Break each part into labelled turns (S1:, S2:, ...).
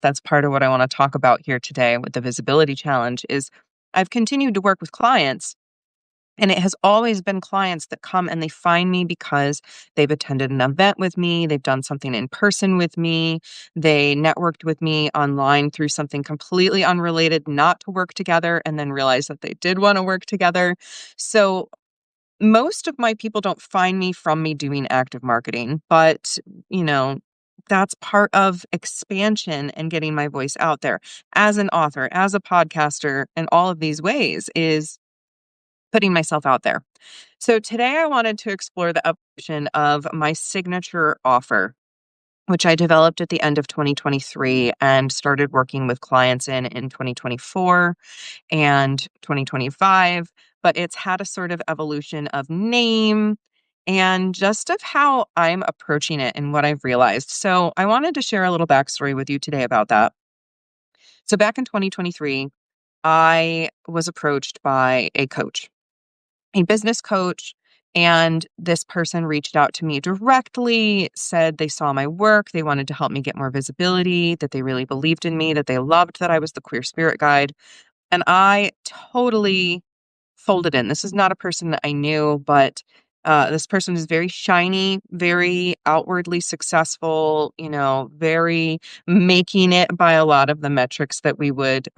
S1: that's part of what I want to talk about here today with the visibility challenge is I've continued to work with clients, and it has always been clients that come and they find me because they've attended an event with me, they've done something in person with me, they networked with me online through something completely unrelated, not to work together, and then realized that they did want to work together. So most of my people don't find me from me doing active marketing, but you know, that's part of expansion and getting my voice out there as an author, as a podcaster, and all of these ways is putting myself out there. So today I wanted to explore the evolution of my signature offer, which I developed at the end of 2023 and started working with clients in 2024 and 2025. But it's had a sort of evolution of name and just of how I'm approaching it and what I've realized. So I wanted to share a little backstory with you today about that. So back in 2023, I was approached by a business coach, and this person reached out to me directly, said they saw my work, they wanted to help me get more visibility, that they really believed in me, that they loved that I was the queer spirit guide. And I totally folded in. This is not a person that I knew, but this person is very shiny, very outwardly successful, very making it by a lot of the metrics that we would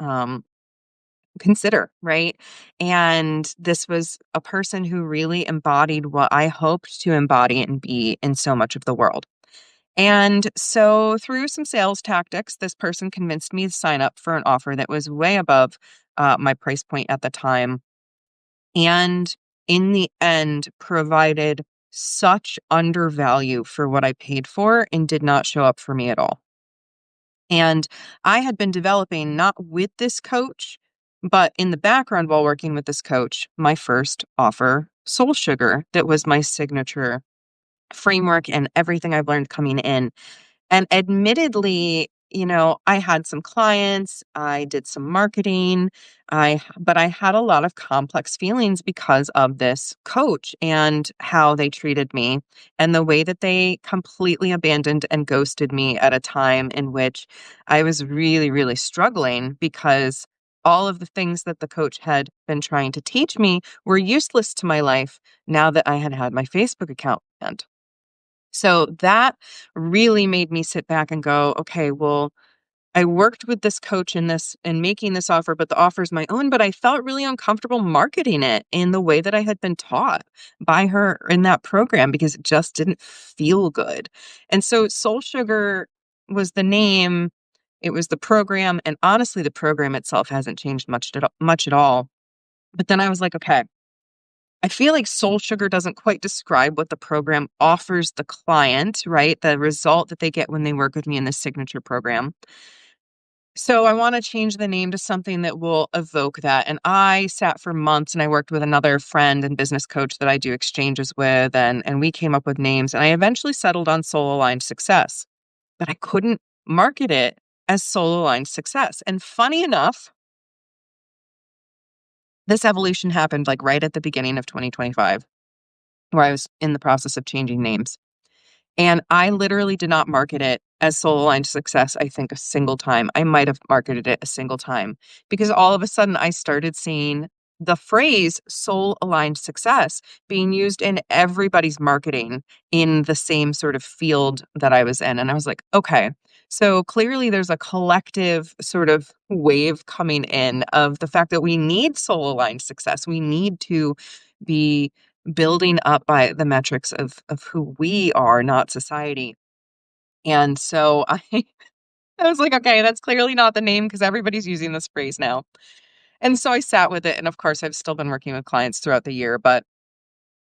S1: consider, right? And this was a person who really embodied what I hoped to embody and be in so much of the world. And so, through some sales tactics, this person convinced me to sign up for an offer that was way above my price point at the time. And in the end, provided such undervalue for what I paid for and did not show up for me at all. And I had been developing not with this coach, but in the background while working with this coach, my first offer, Soul Sugar, that was my signature framework and everything I've learned coming in. And admittedly, I had some clients, I did some marketing, but I had a lot of complex feelings because of this coach and how they treated me and the way that they completely abandoned and ghosted me at a time in which I was really, really struggling because all of the things that the coach had been trying to teach me were useless to my life now that I had had my Facebook account banned. So that really made me sit back and go, okay, well, I worked with this coach in this and making this offer, but the offer is my own. But I felt really uncomfortable marketing it in the way that I had been taught by her in that program because it just didn't feel good. And so Soul Sugar was the name, it was the program, and honestly, the program itself hasn't changed much at all. But then I was like, okay, I feel like Soul Sugar doesn't quite describe what the program offers the client, right? The result that they get when they work with me in this signature program. So I want to change the name to something that will evoke that. And I sat for months and I worked with another friend and business coach that I do exchanges with, and we came up with names. And I eventually settled on Soul Aligned Success, but I couldn't market it as Soul Aligned Success. And funny enough, this evolution happened like right at the beginning of 2025, where I was in the process of changing names. And I literally did not market it as Soul Aligned Success, I think, a single time. I might have marketed it a single time because all of a sudden I started seeing the phrase soul aligned success being used in everybody's marketing in the same sort of field that I was in. And I was like, okay, so clearly there's a collective sort of wave coming in of the fact that we need soul aligned success. We need to be building up by the metrics of who we are, not society. And so I was like, okay, that's clearly not the name because everybody's using this phrase now. And so I sat with it. And of course, I've still been working with clients throughout the year, but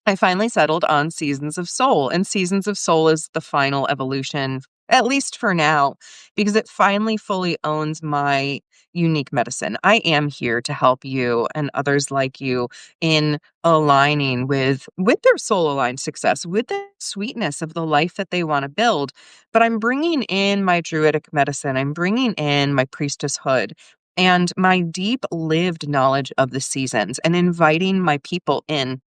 S1: I finally settled on Seasons of Soul. And Seasons of Soul is the final evolution, at least for now, because it finally fully owns my unique medicine. I am here to help you and others like you in aligning with their soul aligned success, with the sweetness of the life that they want to build. But I'm bringing in my druidic medicine. I'm bringing in my priestesshood and my deep lived knowledge of the seasons and inviting my people in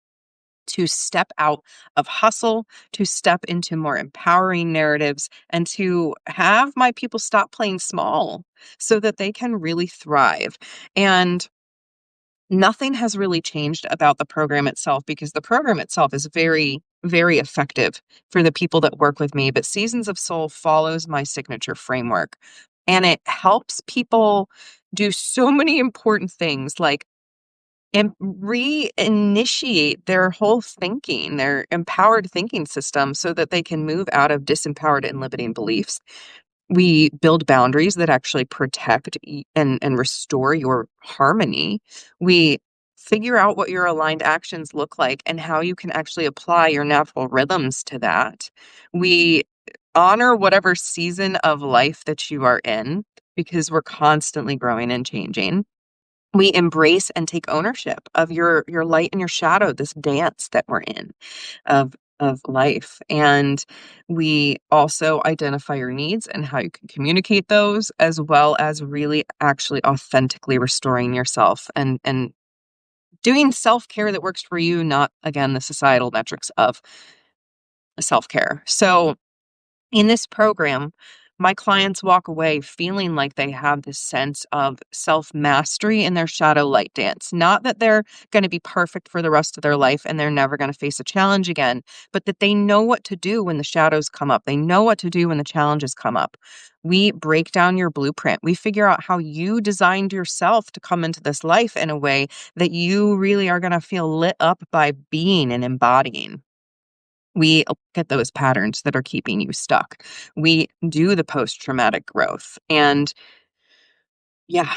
S1: to step out of hustle, to step into more empowering narratives, and to have my people stop playing small so that they can really thrive. And nothing has really changed about the program itself because the program itself is very, very effective for the people that work with me. But Seasons of Soul follows my signature framework and it helps people do so many important things like reinitiate their whole thinking, their empowered thinking system so that they can move out of disempowered and limiting beliefs. We build boundaries that actually protect and restore your harmony. We figure out what your aligned actions look like and how you can actually apply your natural rhythms to that. We honor whatever season of life that you are in because we're constantly growing and changing. We embrace and take ownership of your light and your shadow, this dance that we're in of life. And we also identify your needs and how you can communicate those, as well as really actually authentically restoring yourself and doing self-care that works for you, not again the societal metrics of self-care. So in this program, my clients walk away feeling like they have this sense of self mastery in their shadow light dance. Not that they're going to be perfect for the rest of their life and they're never going to face a challenge again, but that they know what to do when the shadows come up. They know what to do when the challenges come up. We break down your blueprint. We figure out how you designed yourself to come into this life in a way that you really are going to feel lit up by being and embodying. We look at those patterns that are keeping you stuck. We do the post-traumatic growth. And yeah,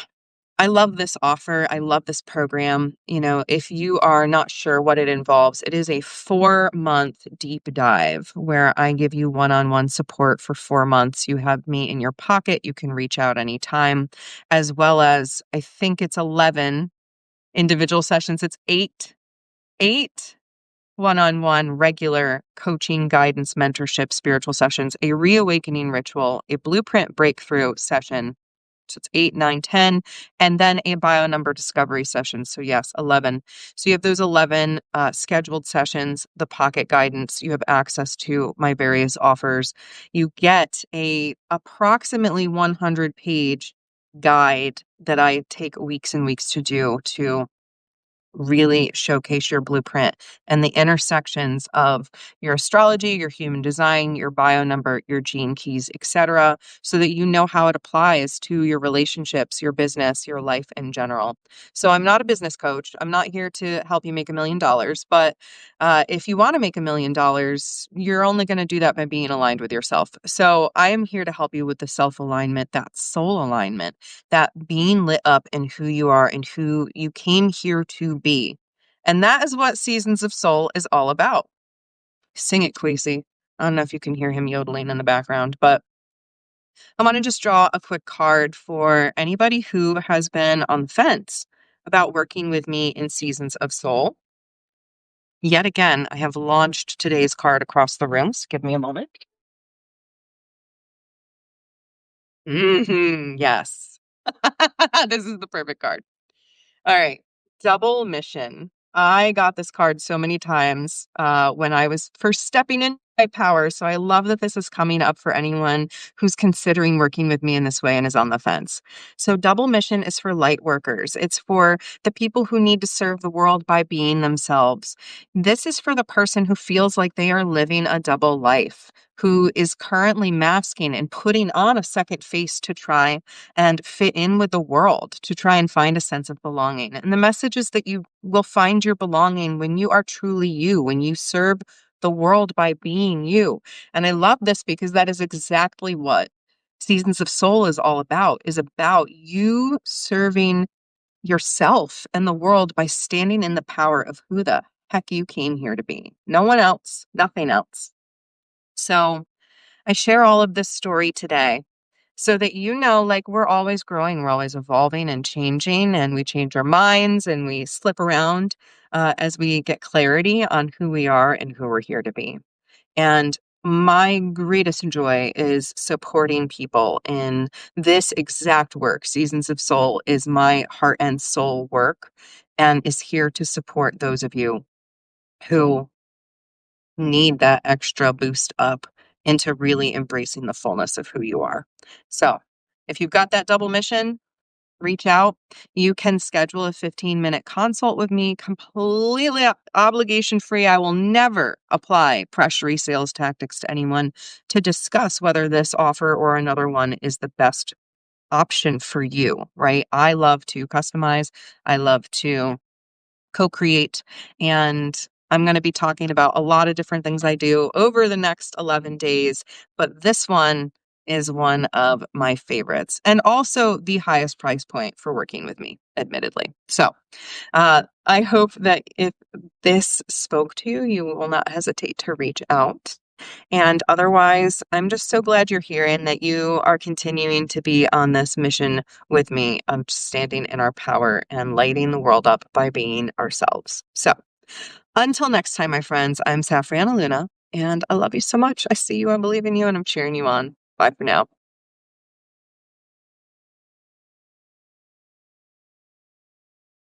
S1: I love this offer. I love this program. If you are not sure what it involves, it is a 4-month deep dive where I give you one-on-one support for 4 months. You have me in your pocket. You can reach out anytime, as well as I think it's 11 individual sessions. It's eight one-on-one regular coaching, guidance, mentorship, spiritual sessions, a reawakening ritual, a blueprint breakthrough session. So it's 8, 9, 10, and then a bio number discovery session. So yes, 11. So you have those 11 scheduled sessions, the pocket guidance. You have access to my various offers. You get a approximately 100-page guide that I take weeks and weeks to do to really showcase your blueprint and the intersections of your astrology, your human design, your bio number, your gene keys, etc., so that you know how it applies to your relationships, your business, your life in general. So I'm not a business coach. I'm not here to help you make $1 million, but if you want to make $1 million, you're only going to do that by being aligned with yourself. So I am here to help you with the self-alignment, that soul alignment, that being lit up in who you are and who you came here to be. And that is what Seasons of Soul is all about. Sing it, Queasy. I don't know if you can hear him yodeling in the background, but I want to just draw a quick card for anybody who has been on the fence about working with me in Seasons of Soul. Yet again, I have launched today's card across the room. So give me a moment. Yes. This is the perfect card. All right. Double mission. I got this card so many times when I was first stepping in my power. So I love that this is coming up for anyone who's considering working with me in this way and is on the fence. So double mission is for light workers. It's for the people who need to serve the world by being themselves. This is for the person who feels like they are living a double life, who is currently masking and putting on a second face to try and fit in with the world, to try and find a sense of belonging. And the message is that you will find your belonging when you are truly you, when you serve the world by being you. And I love this because that is exactly what Seasons of Soul is about you serving yourself and the world by standing in the power of who the heck you came here to be. No one else, nothing else. So I share all of this story today so that like we're always growing, we're always evolving and changing, and we change our minds and we slip around as we get clarity on who we are and who we're here to be. And my greatest joy is supporting people in this exact work. Seasons of Soul is my heart and soul work and is here to support those of you who need that extra boost up into really embracing the fullness of who you are. So, if you've got that double mission, reach out. You can schedule a 15-minute consult with me, completely obligation free. I will never apply pressury sales tactics to anyone to discuss whether this offer or another one is the best option for you, right? I love to customize. I love to co-create, and I'm going to be talking about a lot of different things I do over the next 11 days, but this one is one of my favorites and also the highest price point for working with me, admittedly. So, I hope that if this spoke to you, you will not hesitate to reach out. And otherwise, I'm just so glad you're here and that you are continuing to be on this mission with me of standing in our power and lighting the world up by being ourselves. So until next time, my friends, I'm Safriana Luna, and I love you so much. I see you, I believe in you, and I'm cheering you on. Bye for now.